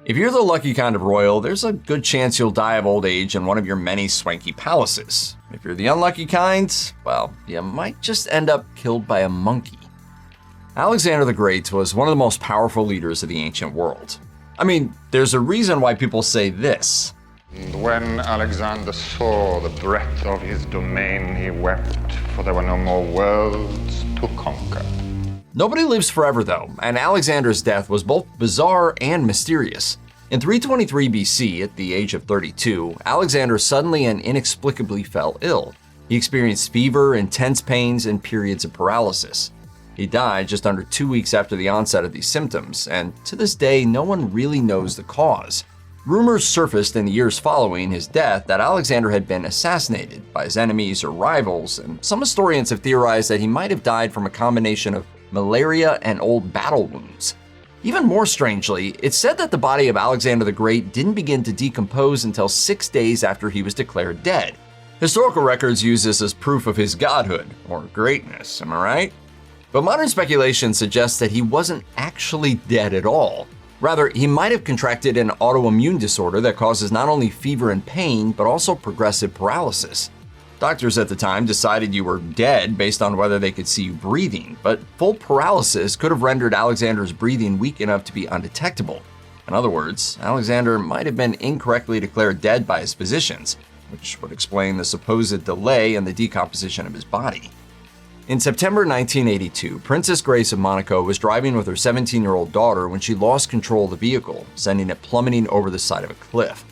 If you're the lucky kind of royal, there's a good chance you'll die of old age in one of your many swanky palaces. If you're the unlucky kind, well, you might just end up killed by a monkey. Alexander the Great was one of the most powerful leaders of the ancient world. I mean, there's a reason why people say this. And when Alexander saw the breadth of his domain, he wept, for there were no more worlds to conquer. Nobody lives forever though, and Alexander's death was both bizarre and mysterious. In 323 BC, at the age of 32, Alexander suddenly and inexplicably fell ill. He experienced fever, intense pains, and periods of paralysis. He died just under 2 weeks after the onset of these symptoms, and to this day, no one really knows the cause. Rumors surfaced in the years following his death that Alexander had been assassinated by his enemies or rivals, and some historians have theorized that he might have died from a combination of malaria and old battle wounds. Even more strangely, it's said that the body of Alexander the Great didn't begin to decompose until 6 days after he was declared dead. Historical records use this as proof of his godhood, or greatness, am I right? But modern speculation suggests that he wasn't actually dead at all. Rather, he might have contracted an autoimmune disorder that causes not only fever and pain, but also progressive paralysis. Doctors at the time decided you were dead based on whether they could see you breathing, but full paralysis could have rendered Alexander's breathing weak enough to be undetectable. In other words, Alexander might have been incorrectly declared dead by his physicians, which would explain the supposed delay in the decomposition of his body. In September 1982, Princess Grace of Monaco was driving with her 17-year-old daughter when she lost control of the vehicle, sending it plummeting over the side of a cliff.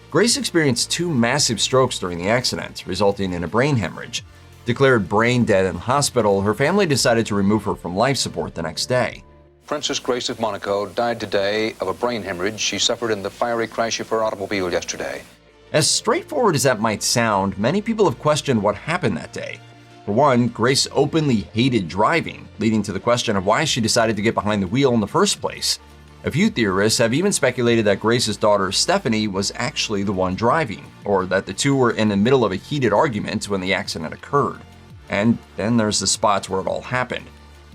Grace experienced 2 massive strokes during the accident, resulting in a brain hemorrhage. Declared brain dead in hospital, her family decided to remove her from life support the next day. Princess Grace of Monaco died today of a brain hemorrhage she suffered in the fiery crash of her automobile yesterday. As straightforward as that might sound, many people have questioned what happened that day. For one, Grace openly hated driving, leading to the question of why she decided to get behind the wheel in the first place. A few theorists have even speculated that Grace's daughter Stephanie was actually the one driving, or that the two were in the middle of a heated argument when the accident occurred. And then there's the spots where it all happened.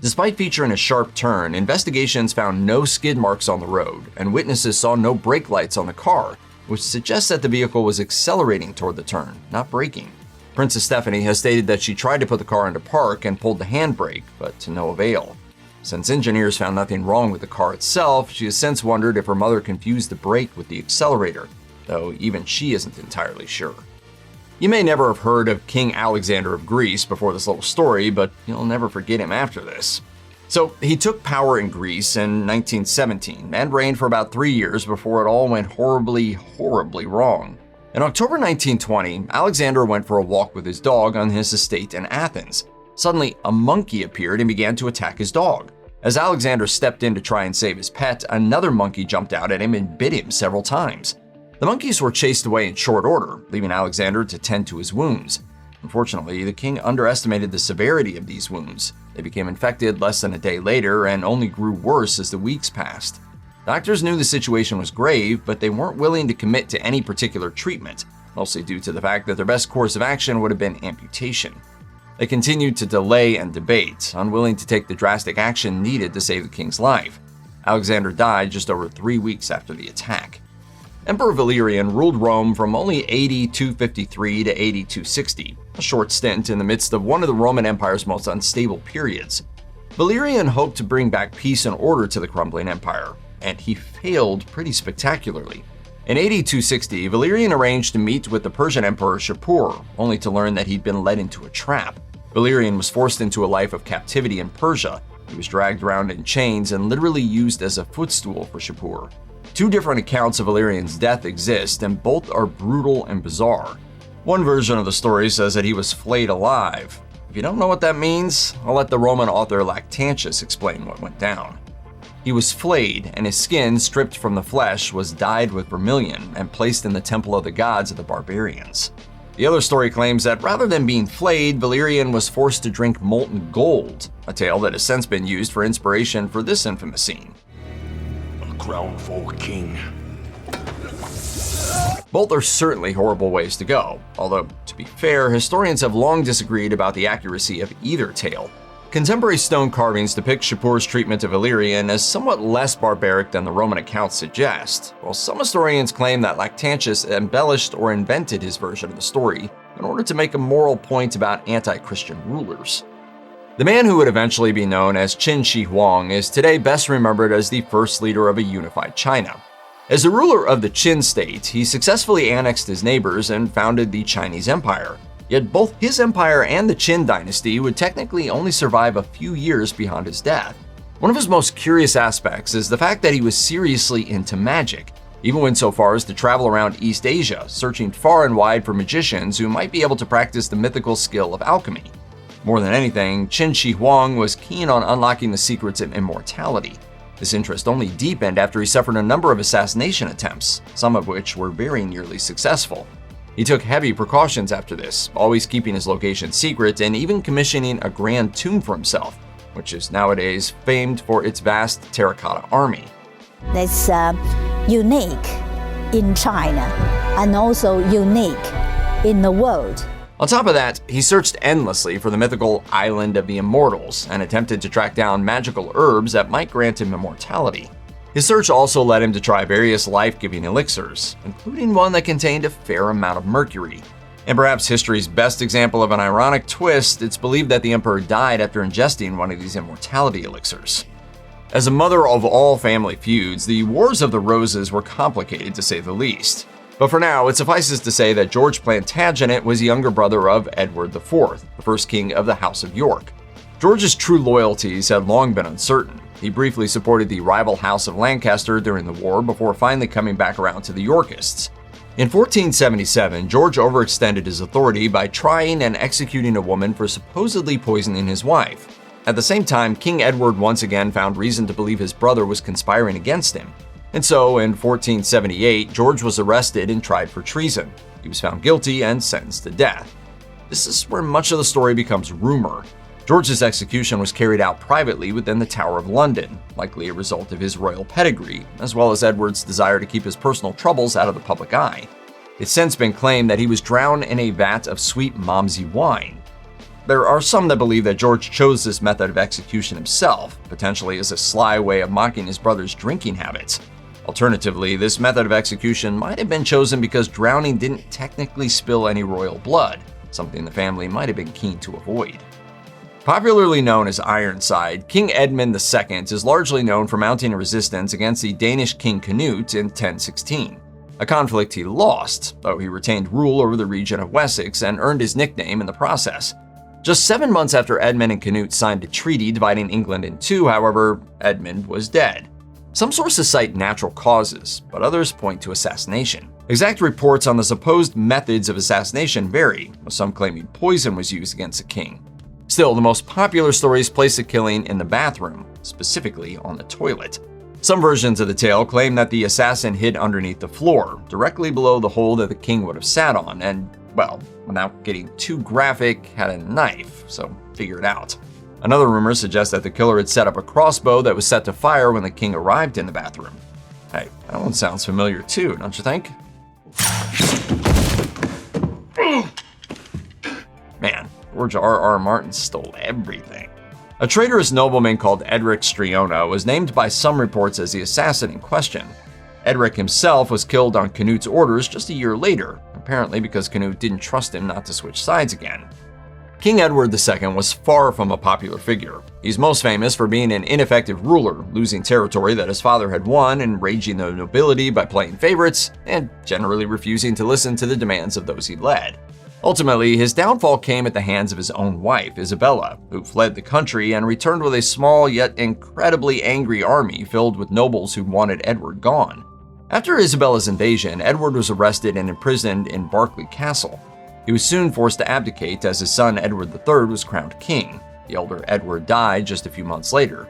Despite featuring a sharp turn, investigations found no skid marks on the road, and witnesses saw no brake lights on the car, which suggests that the vehicle was accelerating toward the turn, not braking. Princess Stephanie has stated that she tried to put the car into park and pulled the handbrake, but to no avail. Since engineers found nothing wrong with the car itself, she has since wondered if her mother confused the brake with the accelerator, though even she isn't entirely sure. You may never have heard of King Alexander of Greece before this little story, but you'll never forget him after this. So he took power in Greece in 1917 and reigned for about 3 years before it all went horribly wrong. In October 1920, Alexander went for a walk with his dog on his estate in Athens. Suddenly, a monkey appeared and began to attack his dog. As Alexander stepped in to try and save his pet, another monkey jumped out at him and bit him several times. The monkeys were chased away in short order, leaving Alexander to tend to his wounds. Unfortunately, the king underestimated the severity of these wounds. They became infected less than a day later and only grew worse as the weeks passed. Doctors knew the situation was grave, but they weren't willing to commit to any particular treatment, mostly due to the fact that their best course of action would have been amputation. They continued to delay and debate, unwilling to take the drastic action needed to save the king's life. Alexander died just over 3 weeks after the attack. Emperor Valerian ruled Rome from only AD 253 to AD 260, a short stint in the midst of one of the Roman Empire's most unstable periods. Valerian hoped to bring back peace and order to the crumbling empire, and he failed pretty spectacularly. In AD 260, Valerian arranged to meet with the Persian Emperor Shapur, only to learn that he'd been led into a trap. Valerian was forced into a life of captivity in Persia. He was dragged around in chains and literally used as a footstool for Shapur. 2 different accounts of Valerian's death exist, and both are brutal and bizarre. One version of the story says that he was flayed alive. If you don't know what that means, I'll let the Roman author Lactantius explain what went down. He was flayed, and his skin, stripped from the flesh, was dyed with vermilion and placed in the temple of the gods of the barbarians. The other story claims that rather than being flayed, Valerian was forced to drink molten gold, a tale that has since been used for inspiration for this infamous scene. A crown for a king. Both are certainly horrible ways to go, although, to be fair, historians have long disagreed about the accuracy of either tale. Contemporary stone carvings depict Shapur's treatment of Valerian as somewhat less barbaric than the Roman accounts suggest, while some historians claim that Lactantius embellished or invented his version of the story in order to make a moral point about anti-Christian rulers. The man who would eventually be known as Qin Shi Huang is today best remembered as the first leader of a unified China. As the ruler of the Qin state, he successfully annexed his neighbors and founded the Chinese Empire. Yet both his empire and the Qin dynasty would technically only survive a few years beyond his death. One of his most curious aspects is the fact that he was seriously into magic, even went so far as to travel around East Asia, searching far and wide for magicians who might be able to practice the mythical skill of alchemy. More than anything, Qin Shi Huang was keen on unlocking the secrets of immortality. This interest only deepened after he suffered a number of assassination attempts, some of which were very nearly successful. He took heavy precautions after this, always keeping his location secret and even commissioning a grand tomb for himself, which is nowadays famed for its vast terracotta army. That's unique in China and also unique in the world. On top of that, he searched endlessly for the mythical Island of the Immortals and attempted to track down magical herbs that might grant him immortality. His search also led him to try various life-giving elixirs, including one that contained a fair amount of mercury. And perhaps history's best example of an ironic twist, it's believed that the emperor died after ingesting one of these immortality elixirs. As a mother of all family feuds, the Wars of the Roses were complicated to say the least. But for now, it suffices to say that George Plantagenet was the younger brother of Edward IV, the first king of the House of York. George's true loyalties had long been uncertain. He briefly supported the rival House of Lancaster during the war before finally coming back around to the Yorkists. In 1477, George overextended his authority by trying and executing a woman for supposedly poisoning his wife. At the same time, King Edward once again found reason to believe his brother was conspiring against him. And so, in 1478, George was arrested and tried for treason. He was found guilty and sentenced to death. This is where much of the story becomes rumor. George's execution was carried out privately within the Tower of London, likely a result of his royal pedigree, as well as Edward's desire to keep his personal troubles out of the public eye. It's since been claimed that he was drowned in a vat of sweet Malmsey wine. There are some that believe that George chose this method of execution himself, potentially as a sly way of mocking his brother's drinking habits. Alternatively, this method of execution might have been chosen because drowning didn't technically spill any royal blood, something the family might have been keen to avoid. Popularly known as Ironside, King Edmund II is largely known for mounting a resistance against the Danish King Canute in 1016, a conflict he lost, though he retained rule over the region of Wessex and earned his nickname in the process. Just 7 months after Edmund and Canute signed a treaty dividing England in two, however, Edmund was dead. Some sources cite natural causes, but others point to assassination. Exact reports on the supposed methods of assassination vary, with some claiming poison was used against the king. Still, the most popular stories place the killing in the bathroom, specifically on the toilet. Some versions of the tale claim that the assassin hid underneath the floor, directly below the hole that the king would have sat on, and, well, without getting too graphic, had a knife, so figure it out. Another rumor suggests that the killer had set up a crossbow that was set to fire when the king arrived in the bathroom. Hey, that one sounds familiar too, don't you think? Man, George R.R. Martin stole everything. A traitorous nobleman called Edric Striona was named by some reports as the assassin in question. Edric himself was killed on Canute's orders just a year later, apparently because Canute didn't trust him not to switch sides again. King Edward II was far from a popular figure. He's most famous for being an ineffective ruler, losing territory that his father had won, enraging the nobility by playing favorites, and generally refusing to listen to the demands of those he led. Ultimately, his downfall came at the hands of his own wife, Isabella, who fled the country and returned with a small yet incredibly angry army filled with nobles who wanted Edward gone. After Isabella's invasion, Edward was arrested and imprisoned in Berkeley Castle. He was soon forced to abdicate as his son Edward III was crowned king. The elder Edward died just a few months later.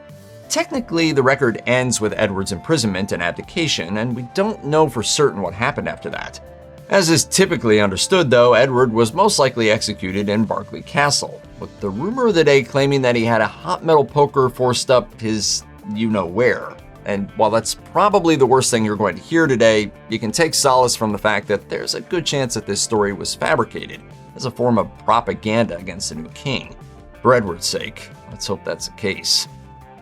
Technically, the record ends with Edward's imprisonment and abdication, and we don't know for certain what happened after that. As is typically understood, though, Edward was most likely executed in Berkeley Castle, with the rumor of the day claiming that he had a hot metal poker forced up his you-know-where. And while that's probably the worst thing you're going to hear today, you can take solace from the fact that there's a good chance that this story was fabricated as a form of propaganda against the new king. For Edward's sake, Let's hope that's the case.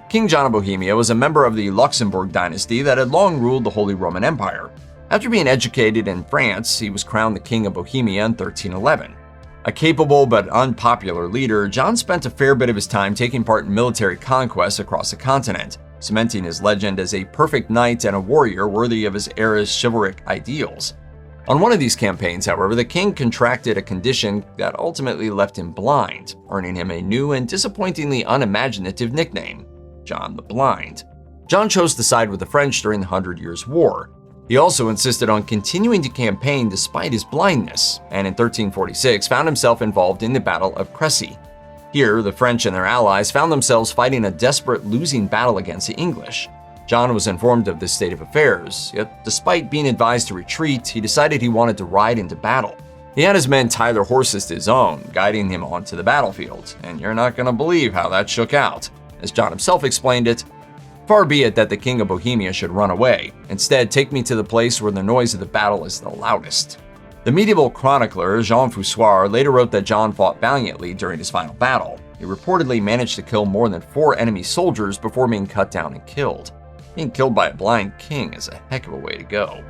King John of Bohemia was a member of the Luxembourg dynasty that had long ruled the Holy Roman Empire. After being educated in France, he was crowned the King of Bohemia in 1311. A capable but unpopular leader, John spent a fair bit of his time taking part in military conquests across the continent, cementing his legend as a perfect knight and a warrior worthy of his era's chivalric ideals. On one of these campaigns, however, the king contracted a condition that ultimately left him blind, earning him a new and disappointingly unimaginative nickname, John the Blind. John chose to side with the French during the 100 Years' War. He also insisted on continuing to campaign despite his blindness, and in 1346 found himself involved in the Battle of Crécy. Here, the French and their allies found themselves fighting a desperate losing battle against the English. John was informed of this state of affairs, yet despite being advised to retreat, he decided he wanted to ride into battle. He had his men tie their horses to his own, guiding him onto the battlefield, and you're not going to believe how that shook out. As John himself explained it, "Far be it that the King of Bohemia should run away. Instead, take me to the place where the noise of the battle is the loudest." The medieval chronicler Jean Froissart later wrote that John fought valiantly during his final battle. He reportedly managed to kill more than 4 enemy soldiers before being cut down and killed. Being killed by a blind king is a heck of a way to go.